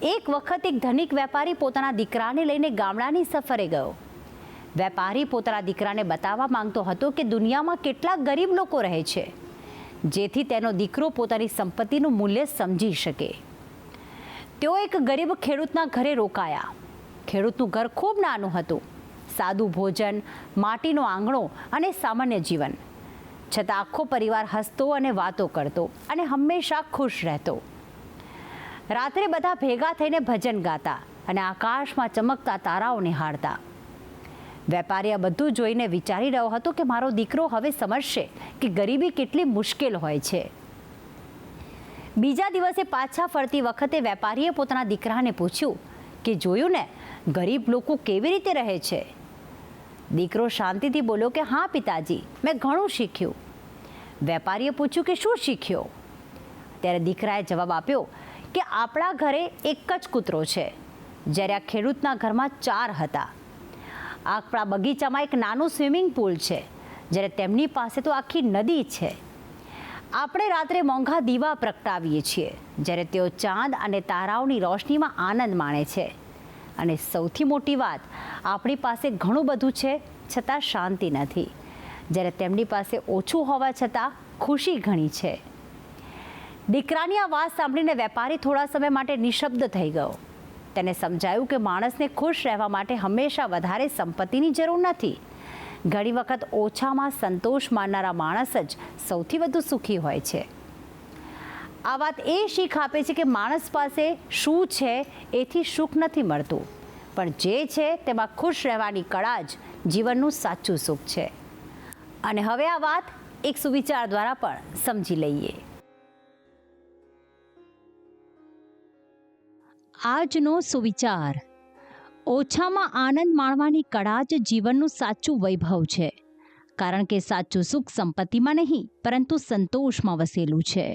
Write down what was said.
એક વખત એક ધનિક વેપારી પોતાના દીકરાને લઈને ગામડાની સફરે ગયો. વેપારી પોતાના દીકરાને બતાવવા માંગતો હતો કે દુનિયામાં કેટલા ગરીબ લોકો રહે છે, જેથી તેનો દીકરો પોતાની સંપત્તિનું મૂલ્ય સમજી શકે. તેઓ એક ગરીબ ખેડૂતના ઘરે રોકાયા. ખેડૂતનું ઘર ખૂબ નાનું હતું, સાદું ભોજન, માટીનો આંગણો અને સામાન્ય જીવન. છતાં આખો પરિવાર હસતો અને વાતો કરતો અને હંમેશા ખુશ રહેતો. રાત્રે બધા ભેગા થઈને ભજન ગાતા અને આકાશમાં ચમકતા તારાઓ નિહાળતા. વેપારી આ બધું જોઈને વિચારી રહ્યો હતો કે મારો દીકરો હવે સમજશે કે ગરીબી કેટલી મુશ્કેલ હોય છે. બીજા દિવસે પાછા ફરતી વખતે વેપારીએ પોતાના દીકરાને પૂછ્યું કે જોયું ને, ગરીબ લોકો કેવી રીતે રહે છે? દીકરો શાંતિથી બોલ્યો કે હા પિતાજી, મેં ઘણું શીખ્યું. વેપારીએ પૂછ્યું કે શું શીખ્યો? ત્યારે દીકરાએ જવાબ આપ્યો કે આપણા ઘરે એક જ કૂતરો છે, જ્યારે આ ખેડૂતના ઘરમાં 4 હતા. આપણા બગીચામાં એક નાનું સ્વિમિંગ પુલ છે, જ્યારે તેમની પાસે તો આખી નદી છે. આપણે રાત્રે મોંઘા દીવા પ્રગટાવીએ છીએ, જ્યારે તેઓ ચાંદ અને તારાઓની રોશનીમાં આનંદ માણે છે. અને સૌથી મોટી વાત, આપણી પાસે ઘણું બધું છે છતાં શાંતિ નથી, જ્યારે તેમની પાસે ઓછું હોવા છતાં ખુશી ઘણી છે. દીકરાની આ વાત સાંભળીને વેપારી થોડા સમય માટે નિશબ્દ થઈ ગયો. તેને સમજાયું કે માણસને ખુશ રહેવા માટે હંમેશા વધારે સંપત્તિની જરૂર નથી. ઘણી વખત ઓછામાં સંતોષ માનનારા માણસ જ સૌથી વધુ સુખી હોય છે. આ વાત એ શીખ આપે છે કે માણસ પાસે શું છે એથી સુખ નથી મળતું, પણ જે છે તેમાં ખુશ રહેવાની કળા જ જીવનનું સાચું સુખ છે. અને હવે આ વાત એક સુવિચાર દ્વારા પણ સમજી લઈએ. આજનો સુવિચાર: ઓછામાં આનંદ માણવાની કળા જ જીવનનું સાચું વૈભવ છે, કારણ કે સાચું સુખ સંપત્તિમાં નહીં પરંતુ સંતોષમાં વસેલું છે.